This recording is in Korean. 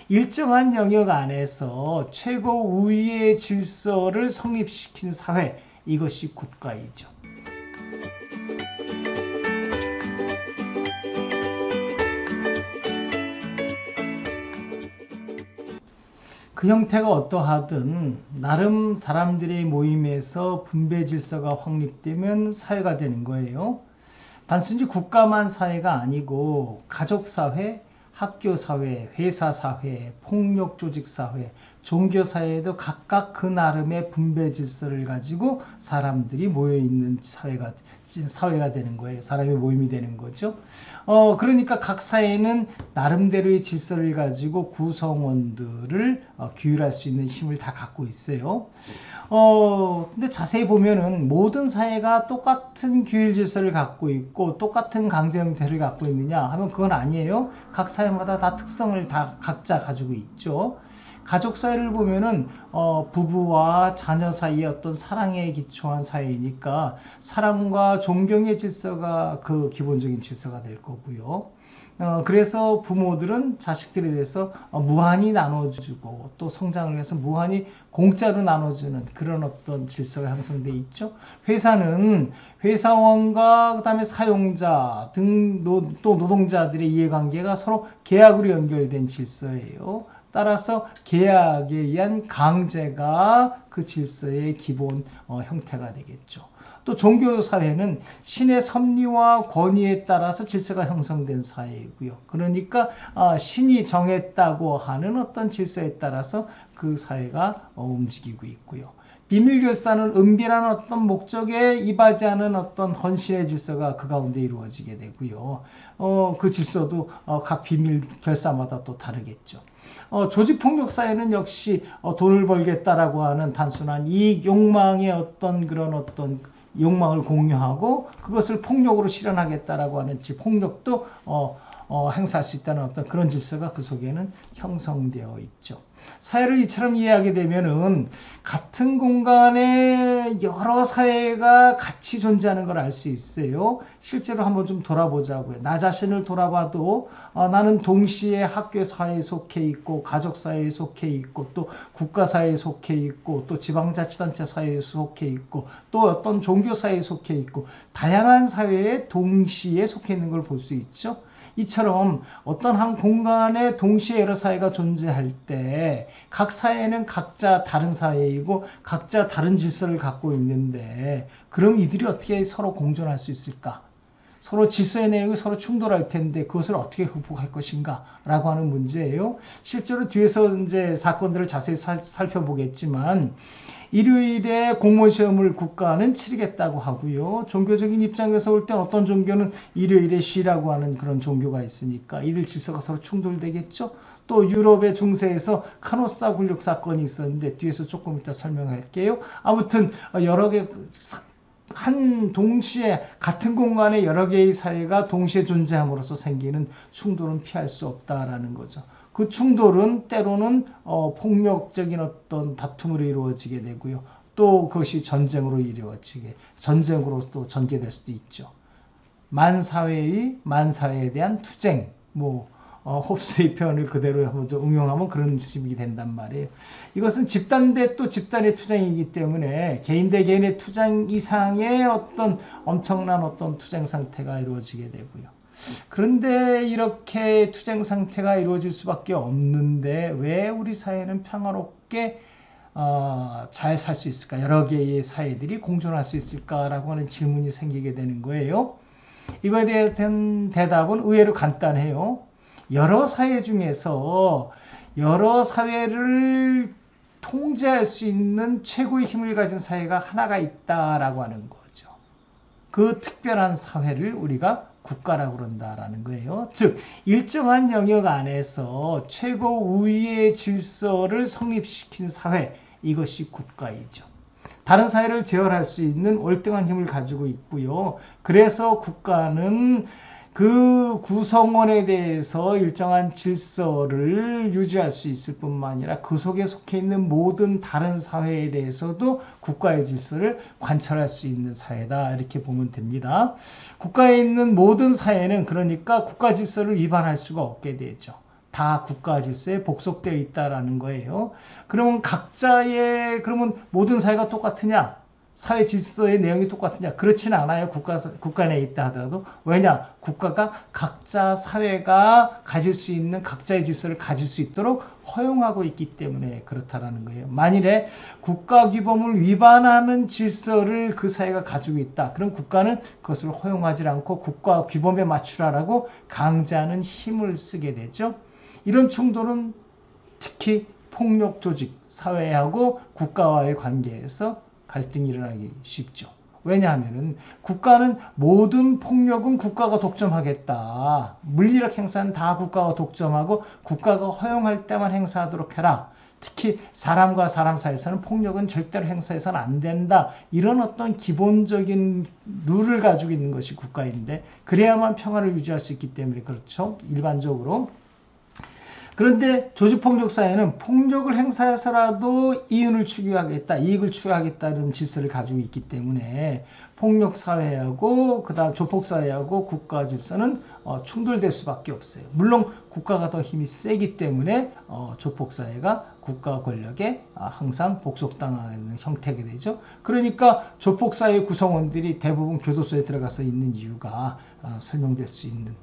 일정한 영역 안에서 최고 우위의 질서를 성립시킨 사회, 이것이 국가이죠. 그 형태가 어떠하든 나름 사람들의 모임에서 분배 질서가 확립되면 사회가 되는 거예요. 단순히 국가만 사회가 아니고 가족사회, 학교사회, 회사사회, 폭력조직사회, 종교사회도 각각 그 나름의 분배 질서를 가지고 사람들이 모여있는 사회가 되는 거예요. 사람의 모임이 되는 거죠. 그러니까 각 사회는 나름대로의 질서를 가지고 구성원들을 규율할 수 있는 힘을 다 갖고 있어요. 근데 자세히 보면은 모든 사회가 똑같은 규율 질서를 갖고 있고 똑같은 강제 형태를 갖고 있느냐 하면 그건 아니에요. 각 사회마다 다 특성을 다 각자 가지고 있죠. 가족 사회를 보면은 부부와 자녀 사이의 어떤 사랑에 기초한 사회이니까 사랑과 존경의 질서가 그 기본적인 질서가 될 거고요. 그래서 부모들은 자식들에 대해서 무한히 나눠주고 또 성장을 위해서 무한히 공짜로 나눠주는 그런 어떤 질서가 형성되어 있죠. 회사는 회사원과 그다음에 사용자 등 또 노동자들의 이해관계가 서로 계약으로 연결된 질서예요. 따라서 계약에 의한 강제가 그 질서의 기본 형태가 되겠죠. 또 종교사회는 신의 섭리와 권위에 따라서 질서가 형성된 사회이고요. 그러니까 신이 정했다고 하는 어떤 질서에 따라서 그 사회가 움직이고 있고요. 비밀결사는 은밀한 어떤 목적에 입하지 않은 어떤 헌신의 질서가 그 가운데 이루어지게 되고요. 그 질서도 각 비밀결사마다 또 다르겠죠. 조직폭력사회는 역시 돈을 벌겠다라고 하는 단순한 이익 욕망의 어떤 그런 어떤 욕망을 공유하고 그것을 폭력으로 실현하겠다라고 하는 폭력도 행사할 수 있다는 어떤 그런 질서가 그 속에는 형성되어 있죠. 사회를 이처럼 이해하게 되면은 같은 공간에 여러 사회가 같이 존재하는 걸 알 수 있어요. 실제로 한번 좀 돌아보자고요. 나 자신을 돌아봐도 나는 동시에 학교 사회에 속해 있고 가족 사회에 속해 있고 또 국가 사회에 속해 있고 또 지방자치단체 사회에 속해 있고 또 어떤 종교 사회에 속해 있고 다양한 사회에 동시에 속해 있는 걸 볼 수 있죠. 이처럼 어떤 한 공간에 동시에 여러 사회가 존재할 때 각 사회는 각자 다른 사회이고 각자 다른 질서를 갖고 있는데 그럼 이들이 어떻게 서로 공존할 수 있을까? 서로 질서의 내용이 서로 충돌할 텐데 그것을 어떻게 극복할 것인가 라고 하는 문제예요. 실제로 뒤에서 이제 사건들을 자세히 살펴보겠지만 일요일에 공무원 시험을 국가는 치르겠다고 하고요. 종교적인 입장에서 볼 땐 어떤 종교는 일요일에 쉬라고 하는 그런 종교가 있으니까 이들 질서가 서로 충돌되겠죠. 또 유럽의 중세에서 카노사 굴욕 사건이 있었는데 뒤에서 조금 이따 설명할게요. 아무튼 여러 개 한 동시에 같은 공간에 여러 개의 사회가 동시에 존재함으로써 생기는 충돌은 피할 수 없다라는 거죠. 그 충돌은 때로는 폭력적인 어떤 다툼으로 이루어지게 되고요. 또 그것이 전쟁으로 또 전개될 수도 있죠. 만사회에 대한 투쟁, 홉스의 표현을 그대로 한번 좀 응용하면 그런 식이 된단 말이에요. 이것은 집단 대 또 집단의 투쟁이기 때문에 개인 대 개인의 투쟁 이상의 어떤 엄청난 어떤 투쟁 상태가 이루어지게 되고요. 그런데 이렇게 투쟁 상태가 이루어질 수밖에 없는데 왜 우리 사회는 평화롭게 잘 살 수 있을까? 여러 개의 사회들이 공존할 수 있을까라고 하는 질문이 생기게 되는 거예요. 이거에 대한 대답은 의외로 간단해요. 여러 사회 중에서 여러 사회를 통제할 수 있는 최고의 힘을 가진 사회가 하나가 있다라고 하는 거죠. 그 특별한 사회를 우리가 국가라고 그런다라는 거예요. 즉 일정한 영역 안에서 최고 우위의 질서를 성립시킨 사회, 이것이 국가이죠. 다른 사회를 제어할 수 있는 월등한 힘을 가지고 있고요. 그래서 국가는 그 구성원에 대해서 일정한 질서를 유지할 수 있을 뿐만 아니라 그 속에 속해 있는 모든 다른 사회에 대해서도 국가의 질서를 관철할 수 있는 사회다, 이렇게 보면 됩니다. 국가에 있는 모든 사회는 그러니까 국가 질서를 위반할 수가 없게 되죠. 다 국가 질서에 복속되어 있다라는 거예요. 그러면 그러면 모든 사회가 똑같으냐? 사회 질서의 내용이 똑같으냐? 그렇지는 않아요. 국가 내에 있다 하더라도. 왜냐? 국가가 각자 사회가 가질 수 있는 각자의 질서를 가질 수 있도록 허용하고 있기 때문에 그렇다라는 거예요. 만일에 국가 규범을 위반하는 질서를 그 사회가 가지고 있다. 그럼 국가는 그것을 허용하지 않고 국가 규범에 맞추라라고 강제하는 힘을 쓰게 되죠. 이런 충돌은 특히 폭력 조직, 사회하고 국가와의 관계에서 갈등이 일어나기 쉽죠. 왜냐하면 국가는 모든 폭력은 국가가 독점하겠다. 물리력 행사는 다 국가가 독점하고 국가가 허용할 때만 행사하도록 해라. 특히 사람과 사람 사이에서는 폭력은 절대로 행사해서는 안 된다. 이런 어떤 기본적인 룰을 가지고 있는 것이 국가인데 그래야만 평화를 유지할 수 있기 때문에 그렇죠. 일반적으로. 그런데 조직폭력 사회는 폭력을 행사해서라도 이익을 추구하겠다는 질서를 가지고 있기 때문에 폭력 사회하고 그다음 조폭 사회하고 국가 질서는 충돌될 수밖에 없어요. 물론 국가가 더 힘이 세기 때문에 조폭 사회가 국가 권력에 항상 복속당하는 형태가 되죠. 그러니까 조폭 사회 구성원들이 대부분 교도소에 들어가서 있는 이유가 설명될 수 있는.